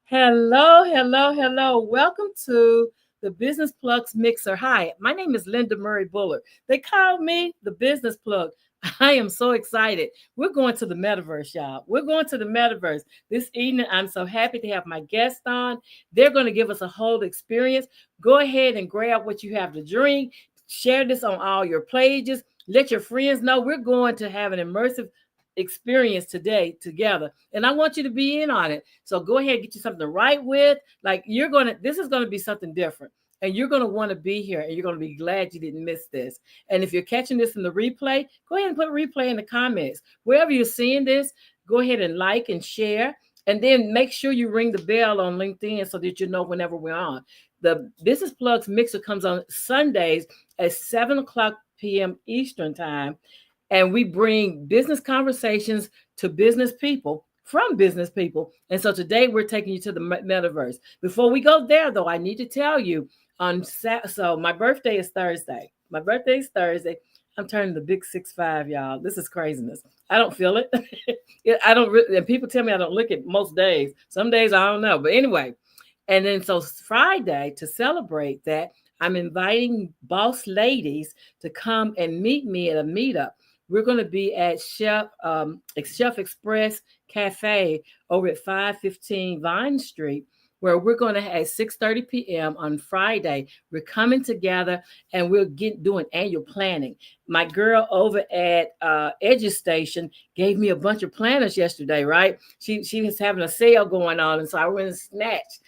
Hello, hello, hello. Welcome to the Business Plugs Mixer. Hi, my name is Linda Murray Buller. They call me the Business Plug. I am so excited. We're going to the Metaverse, y'all. We're going to the Metaverse this evening. I'm so happy to have my guest on. They're going to give us a whole experience. Go ahead and grab what you have to drink. Share this on all your pages. Let your friends know we're going to have an immersive experience today together, and I want you to be in on it. So go ahead, get you something to write with. Like, this is going to be something different, and you're going to want to be here, and you're going to be glad you didn't miss this. And if you're catching this in the replay, go ahead and put replay in the comments. Wherever you're seeing this, go ahead and like and share, and then make sure you ring the bell on LinkedIn so that you know whenever we're on. The Business Plugs Mixer comes on Sundays at 7 o'clock p.m. Eastern time, and we bring business conversations to business people from business people. And so today we're taking you to the Metaverse. Before we go there, though, I need to tell you so my birthday is Thursday. My birthday is Thursday. I'm turning the big 6'5", y'all. This is craziness. I don't feel it. I don't really, and people tell me I don't look it most days. Some days I don't know. But anyway, and then so Friday, to celebrate that, I'm inviting boss ladies to come and meet me at a meetup. We're going to be at Chef Express Cafe over at 515 Vine Street, where we're going to have at 6:30 p.m. on Friday. We're coming together and we're doing annual planning. My girl over at Station gave me a bunch of planners yesterday, right? She was having a sale going on, and so I went and snatched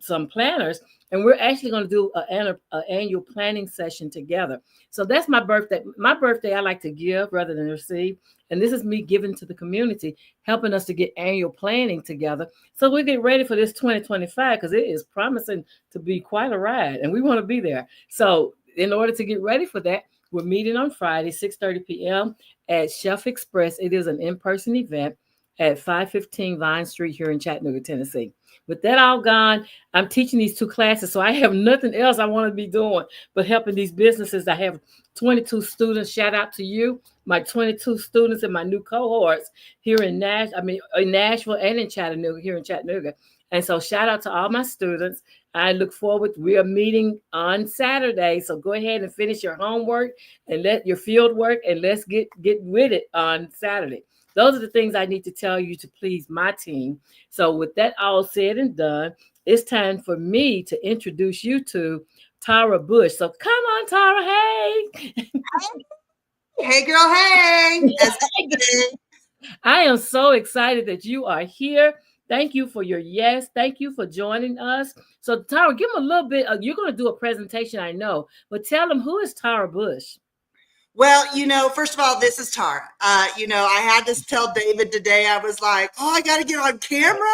some planners. And we're actually going to do an annual planning session together. So that's my birthday. My birthday, I like to give rather than receive. And this is me giving to the community, helping us to get annual planning together. So we get ready for this 2025 because it is promising to be quite a ride. And we want to be there. So in order to get ready for that, we're meeting on Friday, 6:30 p.m. at Chef Express. It is an in-person event at 515 Vine Street here in Chattanooga, Tennessee. With that all gone, I'm teaching these two classes, so I have nothing else I want to be doing but helping these businesses. I have 22 students. Shout out to you, my 22 students and my new cohorts here in Nashville and in Chattanooga. And so shout out to all my students. I look forward. We are meeting on Saturday, so go ahead and finish your homework and let your field work, and let's get with it on Saturday. Those are the things I need to tell you to please my team. So with that all said and done, it's time for me to introduce you to Tara Bush. So come on, Tara. Hey. Hey, girl. Hey. I am so excited that you are here. Thank you for your yes. Thank you for joining us. So Tara, give them a little bit. You're going to do a presentation, I know, but tell them, who is Tara Bush? Well, first of all, this is Tara. I had to tell David today. I was like, oh, I got to get on camera.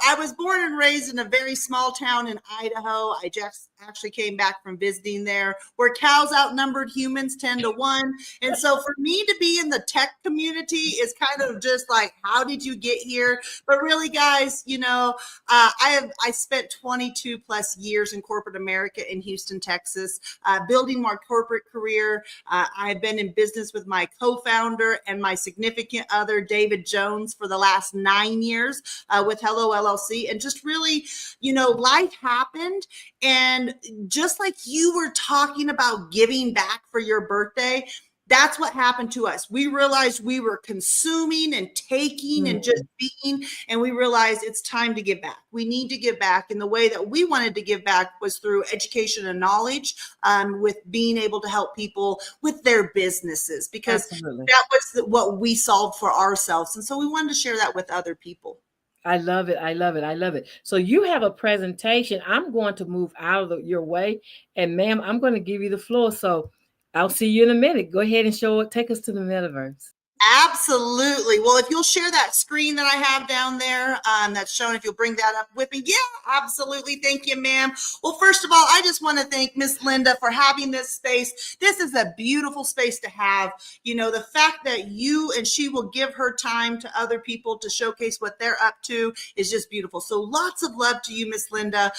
I was born and raised in a very small town in Idaho. I just actually came back from visiting there, where cows outnumbered humans 10-1. And so for me to be in the tech community is kind of just like, how did you get here? But really, guys, I spent 22 plus years in corporate America in Houston, Texas, building my corporate career. I've been in business with my co-founder and my significant other, David Jones, for the last 9 years with HELLO LLC. And just really, life happened. And just like you were talking about giving back for your birthday, that's what happened to us. We realized we were consuming and taking and just being, and we realized it's time to give back. We need to give back. And the way that we wanted to give back was through education and knowledge, with being able to help people with their businesses, because that was what we solved for ourselves. And so we wanted to share that with other people. I love it. I love it. I love it. So you have a presentation. I'm going to move out of your way. And ma'am, I'm going to give you the floor. So I'll see you in a minute. Go ahead and take us to the Metaverse. Absolutely. Well, if you'll share that screen that I have down there, that's shown, if you'll bring that up with me. Yeah, absolutely. Thank you, ma'am. Well, first of all, I just want to thank Miss Linda for having this space. This is a beautiful space to have. The fact that you and she will give her time to other people to showcase what they're up to is just beautiful. So lots of love to you, Miss Linda,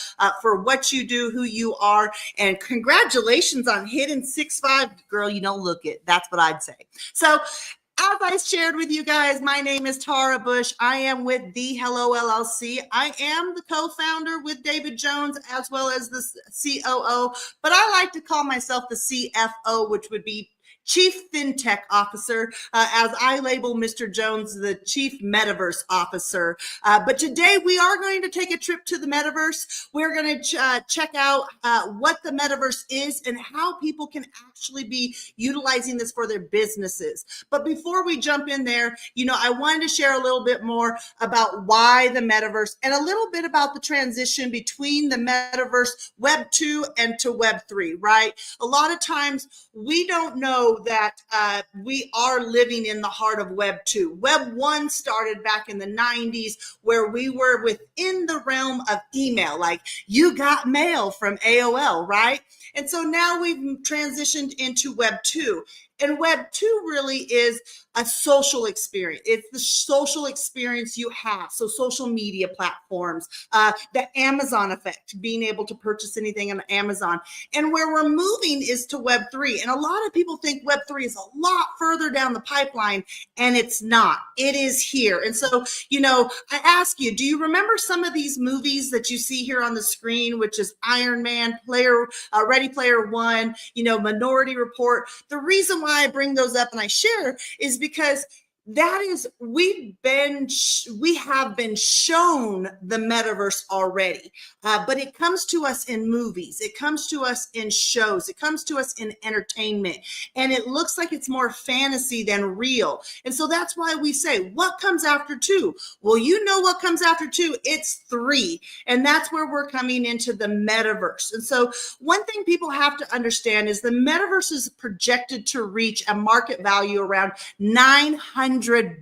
for what you do, who you are, and congratulations on hitting 6'5". Girl, you don't look it. That's what I'd say. So as I shared with you guys, my name is Tara Bush. I am with the HELLO LLC. I am the co-founder with David Jones as well as the COO, but I like to call myself the CFO, which would be Chief FinTech Officer, as I label Mr. Jones the Chief Metaverse Officer. But today we are going to take a trip to the Metaverse. We're going to check out what the Metaverse is and how people can actually be utilizing this for their businesses. But before we jump in there, I wanted to share a little bit more about why the Metaverse and a little bit about the transition between the Metaverse Web 2 and to Web 3, right? A lot of times we don't know that we are living in the heart of Web 2. Web 1 started back in the 90s where we were within the realm of email, like you got mail from AOL, right? And so now we've transitioned into Web 2. And Web 2 really is a social experience. It's the social experience you have. So social media platforms, the Amazon effect, being able to purchase anything on Amazon. And where we're moving is to Web 3. And a lot of people think Web 3 is a lot further down the pipeline, and it's not. It is here. And so, I ask you, do you remember some of these movies that you see here on the screen, which is Iron Man, Ready Player One, Minority Report? The reason why I bring those up and I share is because we have been shown the metaverse already, but it comes to us in movies, it comes to us in shows, it comes to us in entertainment, and it looks like it's more fantasy than real. And so that's why we say, what comes after 2? Well, what comes after 2? It's 3, and that's where we're coming into the metaverse. And so one thing people have to understand is the metaverse is projected to reach a market value around $900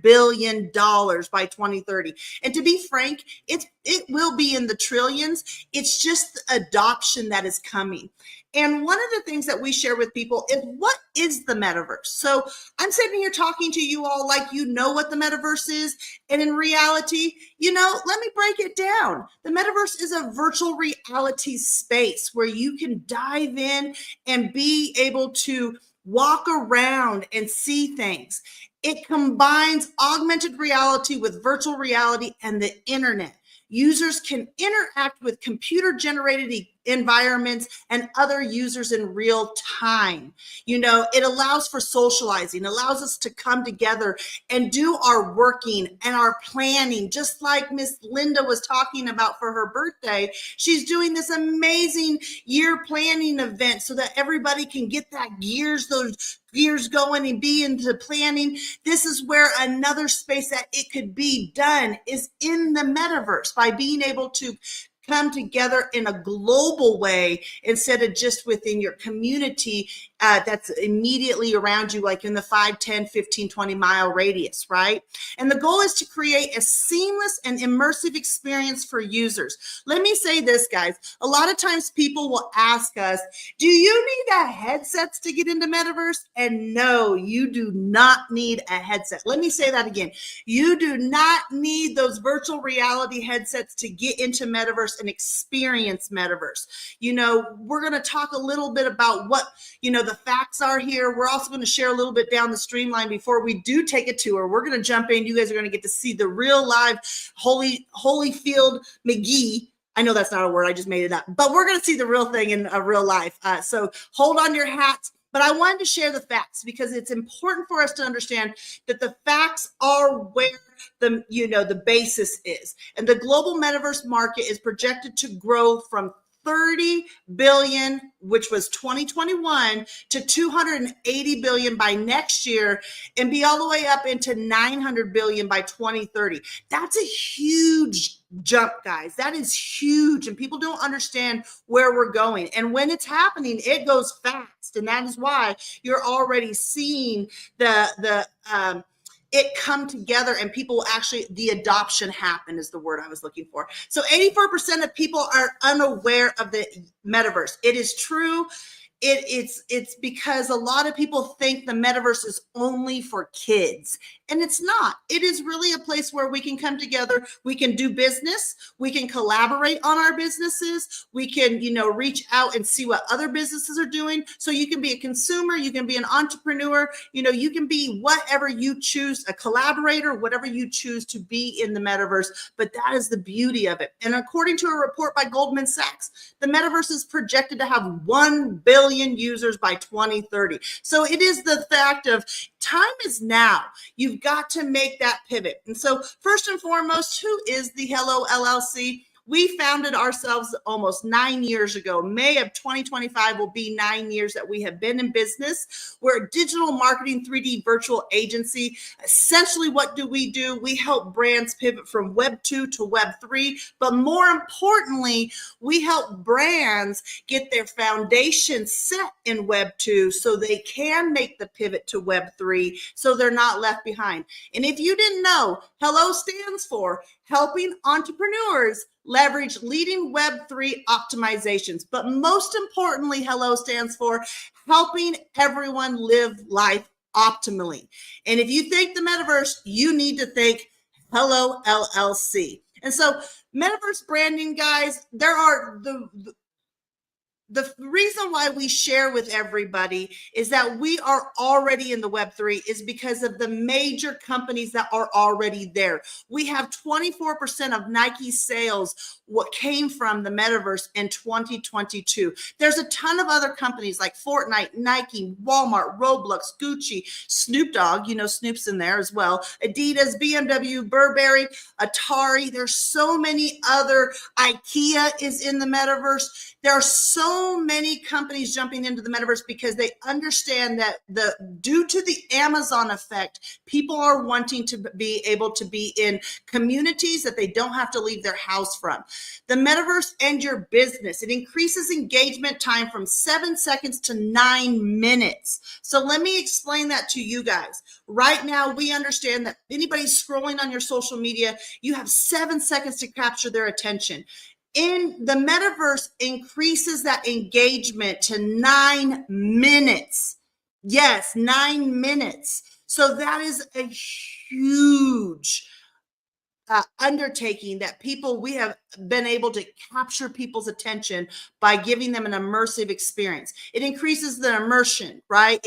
billion by 2030. And to be frank, it will be in the trillions. It's just the adoption that is coming. And one of the things that we share with people is, what is the metaverse? So I'm sitting here talking to you all like you know what the metaverse is. And in reality, let me break it down. The metaverse is a virtual reality space where you can dive in and be able to walk around and see things. It combines augmented reality with virtual reality and the internet. Users can interact with computer-generated environments and other users in real time. It allows for socializing, allows us to come together and do our working and our planning, just like Miss Linda was talking about for her birthday. She's doing this amazing year planning event so that everybody can get those gears going and be into planning. This is where another space that it could be done is in the metaverse, by being able to come together in a global way instead of just within your community that's immediately around you, like in the 5, 10, 15, 20 mile radius, right? And the goal is to create a seamless and immersive experience for users. Let me say this, guys. A lot of times people will ask us, do you need a headset to get into Metaverse? And no, you do not need a headset. Let me say that again. You do not need those virtual reality headsets to get into Metaverse and experience Metaverse. We're going to talk a little bit about what, the facts are here. We're also going to share a little bit down the streamline before we do take a tour. We're going to jump in. You guys are going to get to see the real live Holyfield McGee. I know that's not a word. I just made it up, but we're going to see the real thing in real life. So hold on your hats. But I wanted to share the facts because it's important for us to understand that the facts are where the basis is. And the global metaverse market is projected to grow from 30 billion, which was 2021, to 280 billion by next year, and be all the way up into 900 billion by 2030. That's a huge jump, guys. That is huge, and people don't understand where we're going. And when it's happening, it goes fast, and that is why you're already seeing it come together, and people actually, the adoption happen is the word I was looking for. So 84% of people are unaware of the metaverse. It is true. it's because a lot of people think the metaverse is only for kids, and it's not. It is really a place where we can come together, we can do business, we can collaborate on our businesses, we can, reach out and see what other businesses are doing. So you can be a consumer, you can be an entrepreneur, you can be whatever you choose, a collaborator, whatever you choose to be in the metaverse. But that is the beauty of it. And according to a report by Goldman Sachs, the metaverse is projected to have 1 billion users by 2030. So it is the fact of time is now. You've got to make that pivot. And so first and foremost, who is the HELLO LLC? We founded ourselves almost 9 years ago. May of 2025 will be 9 years that we have been in business. We're a digital marketing 3D virtual agency. Essentially, what do? We help brands pivot from Web 2 to Web 3. But more importantly, we help brands get their foundation set in Web 2 so they can make the pivot to Web 3 so they're not left behind. And if you didn't know, HELLO stands for Helping Entrepreneurs Leverage Leading Web3 Optimizations. But most importantly, HELLO stands for Helping Everyone Live Life Optimally. And if you think the metaverse, you need to think HELLO LLC. And so metaverse branding, guys, there are the reason why we share with everybody is that we are already in the Web3 is because of the major companies that are already there. We have 24% of Nike's sales what came from the metaverse in 2022. There's a ton of other companies like Fortnite, Nike, Walmart, Roblox, Gucci, Snoop Dogg, Snoop's in there as well, Adidas, BMW, Burberry, Atari. There's so many other, IKEA is in the metaverse. There are so many companies jumping into the metaverse because they understand that due to the Amazon effect, people are wanting to be able to be in communities that they don't have to leave their house from. The metaverse and your business, it increases engagement time from 7 seconds to 9 minutes. So let me explain that to you guys. Right now, we understand that anybody scrolling on your social media, you have 7 seconds to capture their attention. In the metaverse increases that engagement to 9 minutes. Yes, 9 minutes. So that is a huge undertaking that we have been able to capture people's attention by giving them an immersive experience. It increases the immersion, right?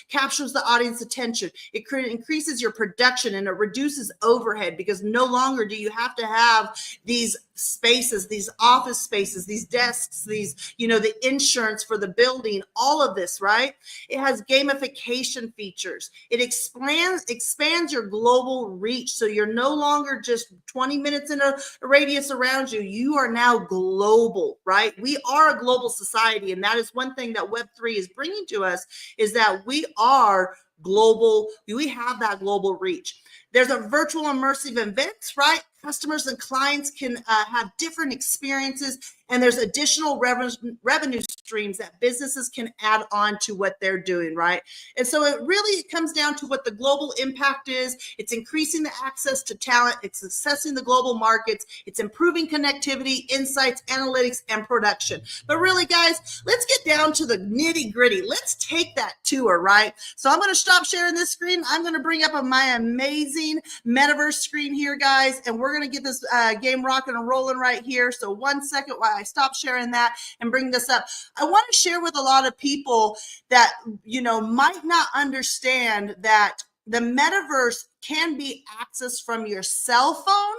Captures the audience attention. It increases your production and it reduces overhead because no longer do you have to have these spaces, these office spaces, these desks, the insurance for the building, all of this, right? It has gamification features. It expands your global reach. So you're no longer just 20 minutes in a radius around you. You are now global, right? We are a global society. And that is one thing that Web3 is bringing to us is that we are global. We have that global reach. There's a virtual immersive events, right? Customers and clients can have different experiences, and there's additional revenue streams that businesses can add on to what they're doing, right? And so it really comes down to what the global impact is. It's increasing the access to talent. It's accessing the global markets. It's improving connectivity, insights, analytics, and production. But really, guys, let's get down to the nitty gritty. Let's take that tour, right? So I'm going to stop sharing this screen. I'm going to bring up my amazing metaverse screen here, guys, and we're going to get this game rocking and rolling right here. So 1 second while I stop sharing that and bring this up. I want to share with a lot of people that, might not understand that the metaverse can be accessed from your cell phone,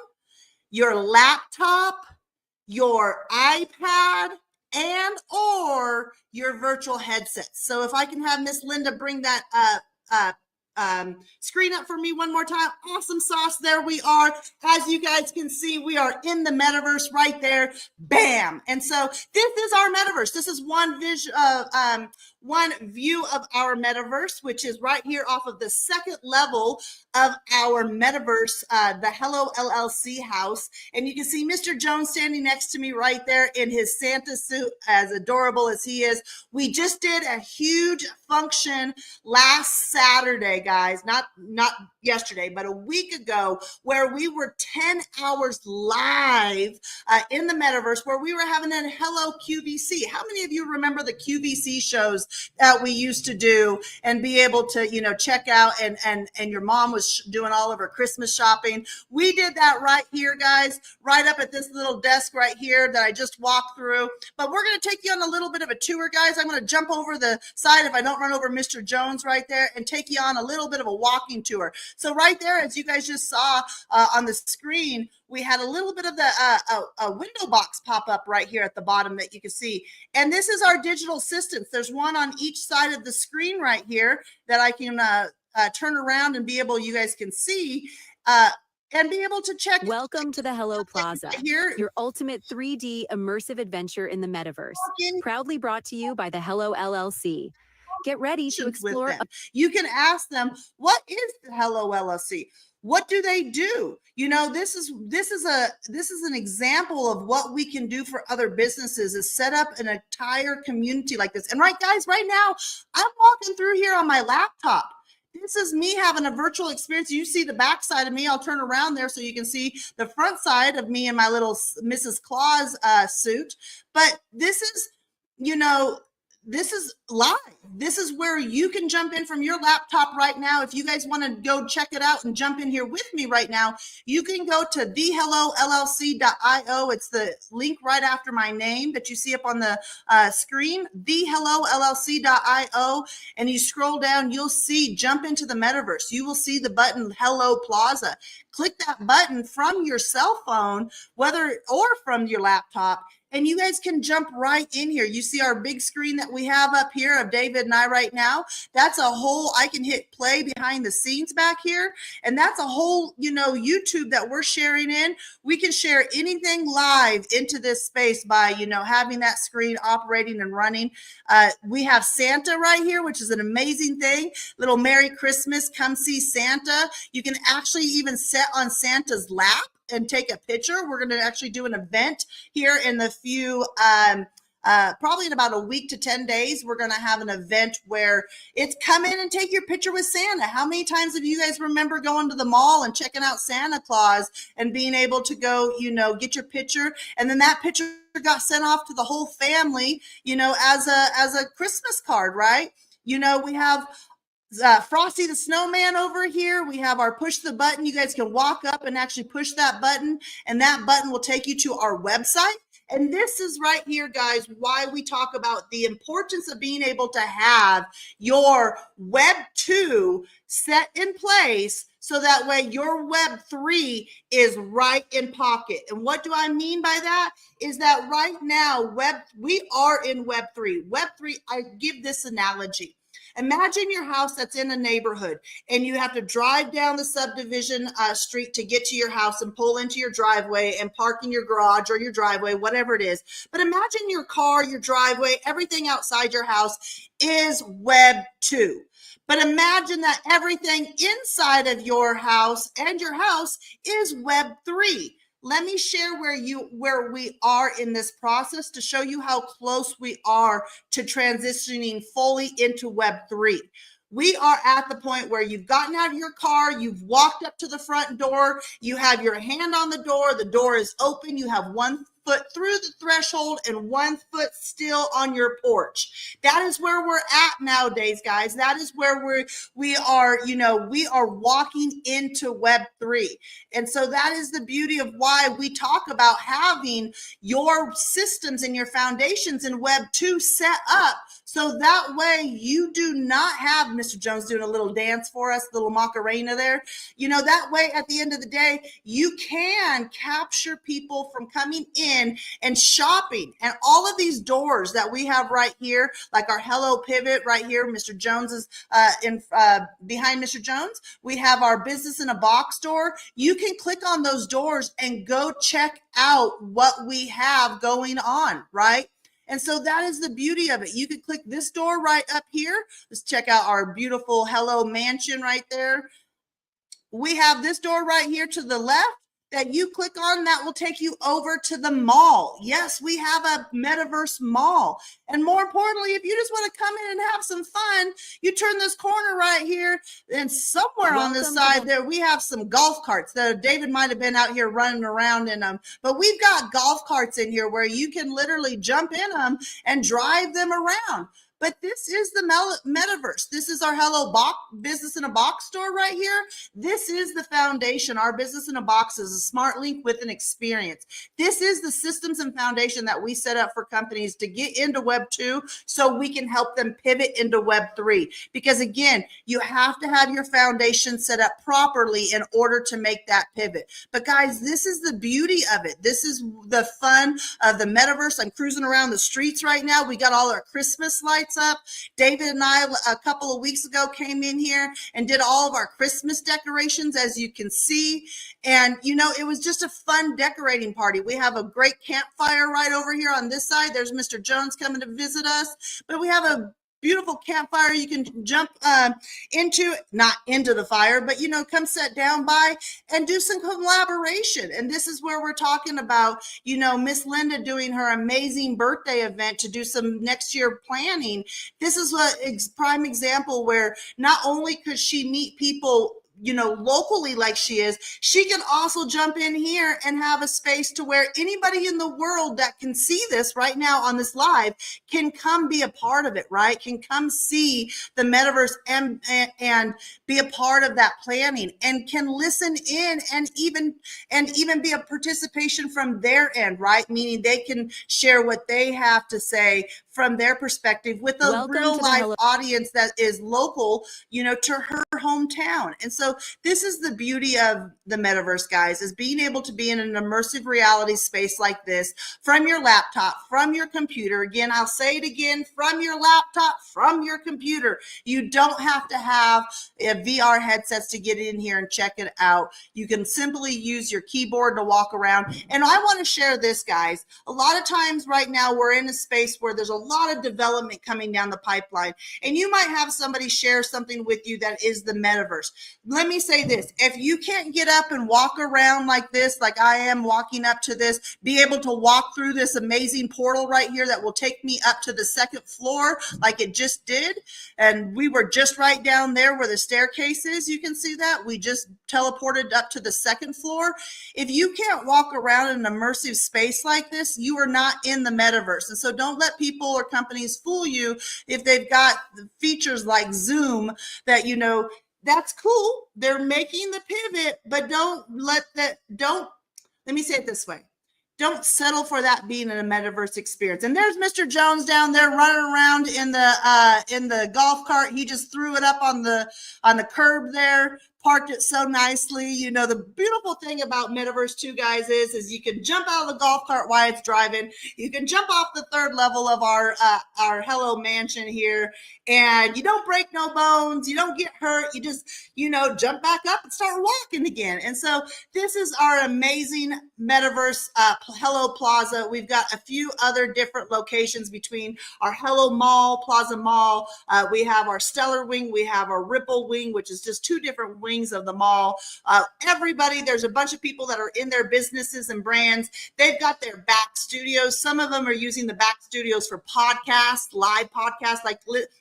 your laptop, your iPad, and or your virtual headsets. So if I can have Miss Linda bring that screen up for me one more time. Awesome sauce. There we are. As you guys can see, we are in the metaverse right there. Bam. And so this is our metaverse. This is one one view of our metaverse, which is right here off of the second level of our metaverse, the Hello LLC house. And you can see Mr. Jones standing next to me right there in his Santa suit, as adorable as he is. We just did a huge function last Saturday, guys, not yesterday, but a week ago, where we were 10 hours live in the metaverse, where we were having a Hello QVC. How many of you remember the QVC shows that we used to do and be able to, you know, check out, and your mom was doing all of her Christmas shopping? We did that right here, guys, right up at this little desk right here that I just walked through. But we're going to take you on a little bit of a tour, guys. I'm going to jump over the side if I don't run over Mr. Jones right there, and take you on a little bit of a walking tour. So right there, as you guys just saw on the screen, we had a little bit of the a window box pop up right here at the bottom that you can see. And this is our digital assistants. There's one on each side of the screen right here that I can turn around and be able, you guys can see, and be able to check. Welcome to the Hello Plaza, here, your ultimate 3D immersive adventure in the metaverse. Proudly brought to you by the HELLO LLC. Get ready to explore. You can ask them, what is the HELLO LLC? What do they do? You know, this is an example of what we can do for other businesses, is set up an entire community like this. And right, guys, right now I'm walking through here on my laptop. This is me having a virtual experience. You see the back side of me. I'll turn around there so you can see the front side of me in my little Mrs. Claus suit. But this is, you know, this is live. This is where you can jump in from your laptop right now. If you guys want to go check it out and jump in here with me right now, you can go to thehellollc.io. It's the link right after my name that you see up on the screen, thehellollc.io. And you scroll down, you'll see jump into the metaverse. You will see the button Hello Plaza. Click that button from your cell phone, whether or from your laptop, and you guys can jump right in here. You see our big screen that we have up here of David and I right now. That's a whole, I can hit play behind the scenes back here. And that's a whole, you know, YouTube that we're sharing in. We can share anything live into this space by, you know, having that screen operating and running. We have Santa right here, which is an amazing thing. Little Merry Christmas, come see Santa. You can actually even sit on Santa's lap and take a picture. We're going to actually do an event here in the few, probably in about a week to 10 days. We're going to have an event where it's come in and take your picture with Santa. How many times have you guys remember going to the mall and checking out Santa Claus and being able to go, you know, get your picture, and then that picture got sent off to the whole family, you know, as a Christmas card, right? You know, we have Frosty the Snowman over here. We have our push the button. You guys can walk up and actually push that button, and that button will take you to our website. And this is right here, guys, why we talk about the importance of being able to have your Web 2 set in place, so that way your Web 3 is right in pocket. And what do I mean by that? Is that right now, we are in Web 3. Web 3, I give this analogy. Imagine your house that's in a neighborhood, and you have to drive down the subdivision street to get to your house and pull into your driveway and park in your garage or your driveway, whatever it is. But imagine your car, your driveway, everything outside your house is Web 2. But imagine that everything inside of your house and your house is Web 3. Let me share where we are in this process to show you how close we are to transitioning fully into Web 3. We are at the point where you've gotten out of your car, you've walked up to the front door, you have your hand on the door is open, you have 1 foot through the threshold and 1 foot still on your porch. That is where we're at nowadays, guys. That is where we are, you know, we are walking into Web 3. And so that is the beauty of why we talk about having your systems and your foundations in Web 2 set up, so that way you do not have Mr. Jones doing a little dance for us, little Macarena there. You know, that way at the end of the day, you can capture people from coming in and shopping. And all of these doors that we have right here, like our Hello Pivot right here, Mr. Jones is behind Mr. Jones. We have our business in a box door. You can click on those doors and go check out what we have going on, right? And so that is the beauty of it. You could click this door right up here. Let's check out our beautiful Hello Mansion right there. We have this door right here to the left that you click on, that will take you over to the mall. Yes, we have a metaverse mall. And more importantly, if you just want to come in and have some fun, you turn this corner right here, and somewhere on this side there, we have some golf carts that David might have been out here running around in them. But we've got golf carts in here where you can literally jump in them and drive them around. But this is the metaverse. This is our Hello Business in a Box store right here. This is the foundation. Our Business in a Box is a smart link with an experience. This is the systems and foundation that we set up for companies to get into Web 2 so we can help them pivot into Web 3. Because again, you have to have your foundation set up properly in order to make that pivot. But guys, this is the beauty of it. This is the fun of the metaverse. I'm cruising around the streets right now. We got all our Christmas lights up. David and I, a couple of weeks ago, came in here and did all of our Christmas decorations, as you can see. And, you know, it was just a fun decorating party. We have a great campfire right over here on this side. There's Mr. Jones coming to visit us. But we have a beautiful campfire you can jump into, not into the fire, but, you know, come sit down by and do some collaboration. And this is where we're talking about, you know, Miss Linda doing her amazing birthday event to do some next year planning. This is a prime example where not only could she meet people, you know, locally like she is, she can also jump in here and have a space to where anybody in the world that can see this right now on this live can come be a part of it, right? Can come see the metaverse and be a part of that planning, and can listen in and even be a participation from their end, right? Meaning they can share what they have to say from their perspective with a real life audience that is local, you know, to her hometown. And so this is the beauty of the metaverse, guys, is being able to be in an immersive reality space like this from your laptop, from your computer. Again, I'll say it again, from your laptop, from your computer. You don't have to have a VR headsets to get in here and check it out. You can simply use your keyboard to walk around. And I want to share this, guys. A lot of times right now we're in a space where there's a lot of development coming down the pipeline, and you might have somebody share something with you that is the metaverse. Let me say this: if you can't get up and walk around like this, like I am walking up to this, be able to walk through this amazing portal right here that will take me up to the second floor like it just did, and we were just right down there where the staircase is, you can see that we just teleported up to the second floor. If you can't walk around in an immersive space like this, you are not in the metaverse. And so don't let people or companies fool you if they've got features like Zoom that, you know, that's cool. They're making the pivot, but let me say it this way. Don't settle for that being in a metaverse experience. And there's Mr. Jones down there running around in the golf cart. He just threw it up on the curb there, parked it so nicely. You know, the beautiful thing about Metaverse 2, guys, is you can jump out of the golf cart while it's driving. You can jump off the third level of our Hello Mansion here, and you don't break no bones. You don't get hurt. You just, you know, jump back up and start walking again. And so this is our amazing Metaverse Hello Plaza. We've got a few other different locations between our Hello Mall, Plaza Mall. We have our Stellar Wing. We have our Ripple Wing, which is just two different wings of the mall. Everybody, there's a bunch of people that are in their businesses and brands. They've got their back studios. Some of them are using the back studios for podcasts, live podcasts, like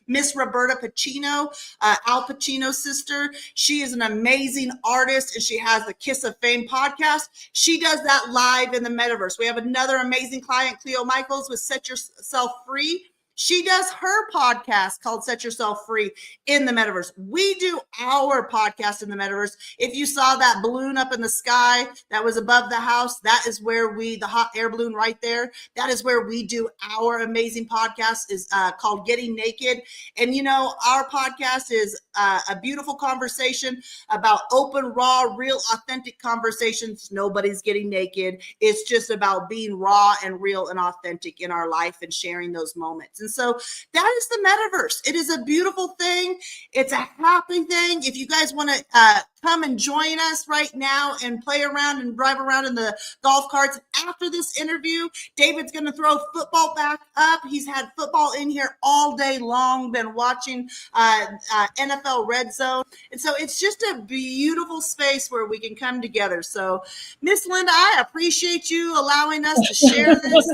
Miss Roberta Pacino, Al Pacino's sister. She is an amazing artist, and she has the Kiss of Fame podcast. She does that live in the metaverse. We have another amazing client, Cleo Michaels, with Set Yourself Free. She does her podcast called Set Yourself Free in the metaverse. We do our podcast in the metaverse. If you saw that balloon up in the sky that was above the house, that is where the hot air balloon right there, that is where we do our amazing podcast, is called Getting Naked. And, you know, our podcast is a beautiful conversation about open, raw, real, authentic conversations. Nobody's getting naked. It's just about being raw and real and authentic in our life and sharing those moments. And so that is the metaverse. It is a beautiful thing. It's a happy thing. If you guys want to come and join us right now and play around and drive around in the golf carts after this interview, David's going to throw football back up. He's had football in here all day long, been watching NFL Red Zone. And so it's just a beautiful space where we can come together. So Miss Linda, I appreciate you allowing us to share this.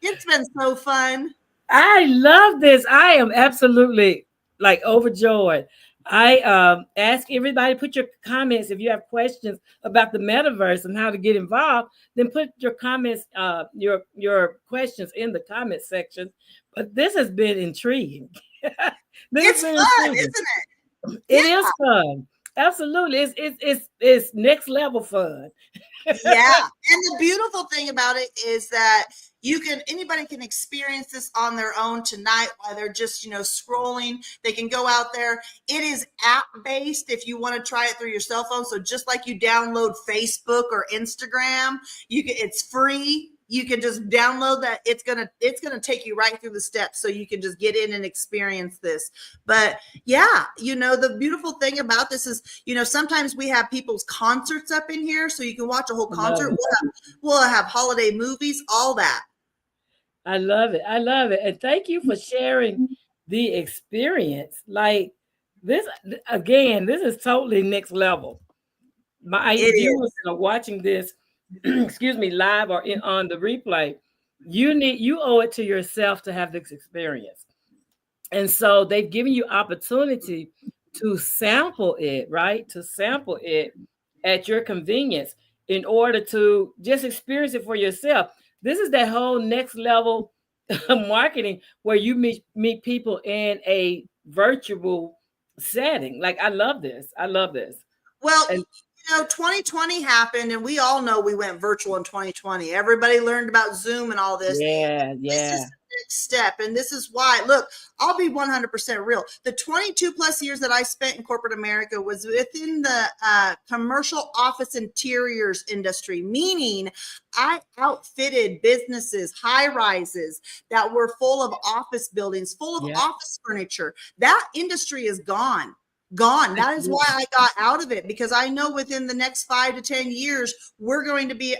It's been so fun. I love this. I am absolutely like overjoyed. I ask everybody, put your comments if you have questions about the metaverse and how to get involved. Then put your comments, your questions in the comment section. But this has been intriguing. It's fun, isn't it? It is fun. Absolutely, it's next level fun. Yeah, and the beautiful thing about it is that anybody can experience this on their own tonight while they're just scrolling. They can go out there. It is app based if you want to try it through your cell phone. So just like you download Facebook or Instagram, it's free. You can just download that. It's gonna take you right through the steps, so you can just get in and experience this. But yeah, the beautiful thing about this is, sometimes we have people's concerts up in here, so you can watch a whole concert. We'll have holiday movies, all that. I love it. I love it, and thank you for sharing the experience. Like this again, this is totally next level. My viewers are watching this. Excuse me, live or on the replay, you owe it to yourself to have this experience. And so they've given you opportunity to sample it, right? To sample it at your convenience in order to just experience it for yourself. This is that whole next level marketing where you meet people in a virtual setting. Like, I love this. I love this. Well, 2020 happened, and we all know we went virtual in 2020. Everybody learned about Zoom and all this. Yeah. This is the next step, and this is why. Look, I'll be 100% real. The 22 plus years that I spent in corporate America was within the commercial office interiors industry, meaning I outfitted businesses, high rises that were full of office buildings, full of office furniture. That industry is gone. That is why I got out of it, because I know within the next 5 to 10 years, we're going to be,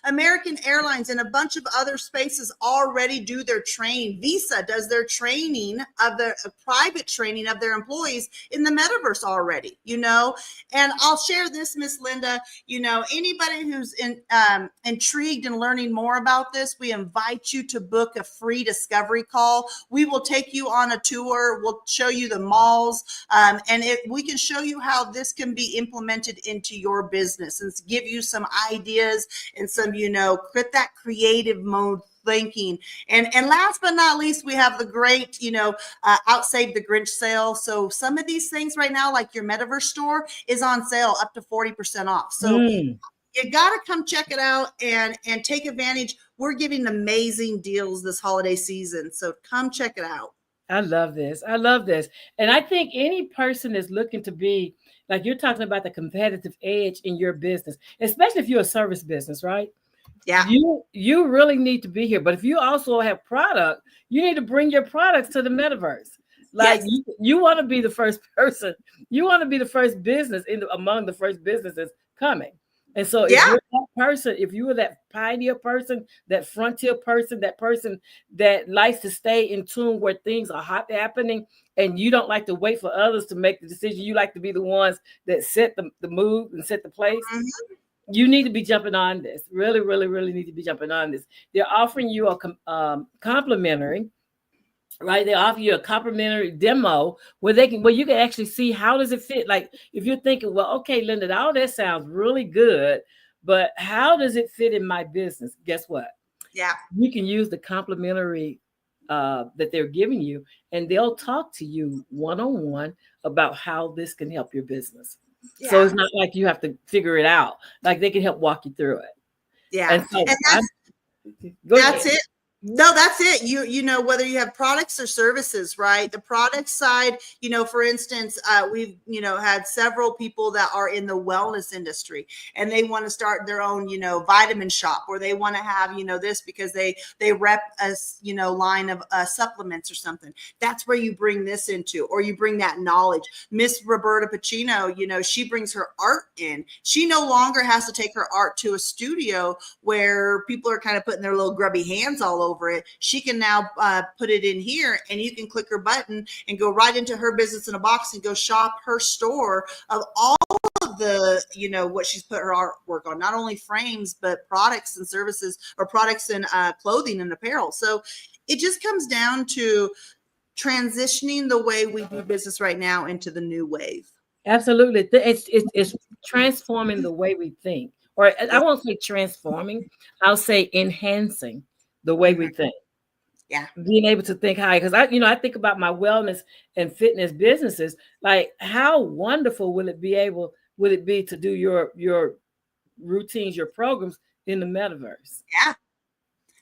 American Airlines and a bunch of other spaces already do their training. Visa does their training of their private training of their employees in the metaverse already, and I'll share this, Miss Linda, anybody who's intrigued in learning more about this, we invite you to book a free discovery call. We will take you on a tour. We'll show you the malls, and we can show you how this can be implemented into your business and give you some ideas and some, quit that creative mode thinking. And last but not least, we have the great, Outsave the Grinch sale. So some of these things right now, like your metaverse store, is on sale up to 40% off. So you got to come check it out and take advantage. We're giving amazing deals this holiday season. So come check it out. I love this. I love this. And I think any person is looking to be, like you're talking about, the competitive edge in your business, especially if you're a service business, right? Yeah. You really need to be here. But if you also have product, you need to bring your products to the metaverse. Like you want to be the first person. You want to be the first business among the first businesses coming. And so if you're that person, if you were that pioneer person, that frontier person, that person that likes to stay in tune where things are happening, and you don't like to wait for others to make the decision, you like to be the ones that set the mood and set the place, you need to be jumping on this. Really, really, really need to be jumping on this. They're offering you a complimentary, right? They offer you a complimentary demo where you can actually see how does it fit. Like if you're thinking, well, okay, Linda, all that sounds really good, but how does it fit in my business? Guess what? Yeah. You can use the complimentary that they're giving you, and they'll talk to you one-on-one about how this can help your business. Yeah. So it's not like you have to figure it out. Like they can help walk you through it. Yeah. And so that's it. No, that's it. You know, whether you have products or services, right? The product side, you know, for instance, we've, you know, had several people that are in the wellness industry and they want to start their own, you know, vitamin shop, or they want to have, you know, this because they rep a, you know, line of supplements or something. That's where you bring this into, or you bring that knowledge. Miss Roberta Pacino, you know, she brings her art in. She no longer has to take her art to a studio where people are kind of putting their little grubby hands all over it. She can now put it in here, and you can click her button and go right into her business in a box and go shop her store of all of the, you know, what she's put her artwork on, not only frames, but products and services, or products and clothing and apparel. So it just comes down to transitioning the way we do business right now into the new wave. Absolutely. It's transforming the way we think. Or I won't say transforming, I'll say enhancing the way we think. Yeah. Being able to think high. Because I think about my wellness and fitness businesses. Like, how wonderful will it be to do your routines, your programs in the metaverse? Yeah.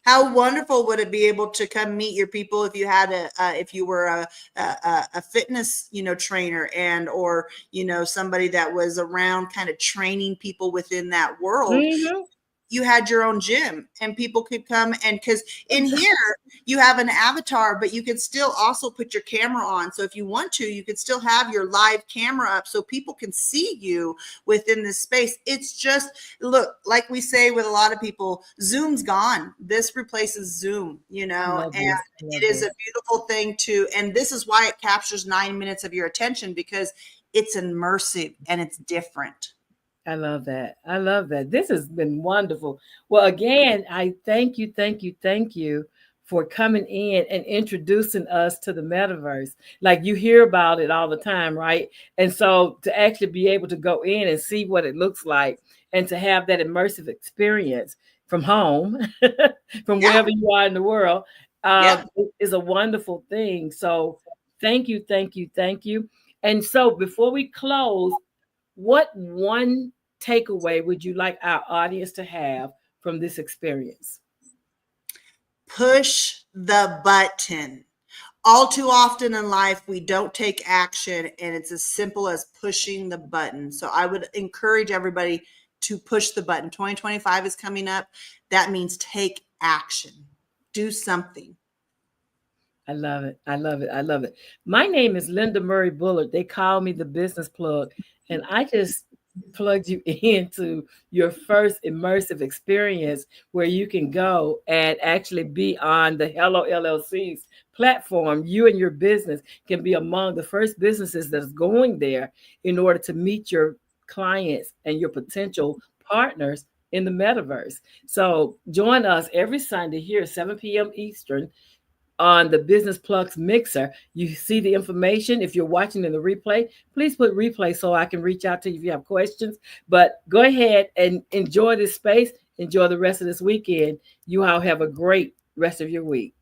How wonderful would it be able to come meet your people if you had if you were a fitness, you know, trainer, and, or, you know, somebody that was around kind of training people within that world. Mm-hmm. You had your own gym and people could come, and because in here you have an avatar, but you can still also put your camera on. So if you want to, you could still have your live camera up so people can see you within this space. It's just, look, like we say with a lot of people, Zoom's gone. This replaces Zoom, you know, and it is a beautiful thing too. And this is why it captures 9 minutes of your attention, because it's immersive and it's different. I love that. I love that. This has been wonderful. Well, again, I thank you for coming in and introducing us to the metaverse. Like, you hear about it all the time, right? And so to actually be able to go in and see what it looks like, and to have that immersive experience from home, from wherever you are in the world, is a wonderful thing. So thank you, thank you, thank you. And so before we close, what one takeaway would you like our audience to have from this experience? Push the button. All too often in life, we don't take action, and it's as simple as pushing the button. So I would encourage everybody to push the button. 2025 is coming up. That means take action. Do something. I love it. I love it. I love it. My name is Linda Murray Bullard. They call me the business plug. And I just plugged you into your first immersive experience where you can go and actually be on the HELLO LLC's platform. You and your business can be among the first businesses that's going there in order to meet your clients and your potential partners in the metaverse. So join us every Sunday here at 7 p.m. Eastern on the Business Plugs Mixer. You see the information. If you're watching in the replay, please put replay so I can reach out to you if you have questions. But go ahead and enjoy this space. Enjoy the rest of this weekend. You all have a great rest of your week.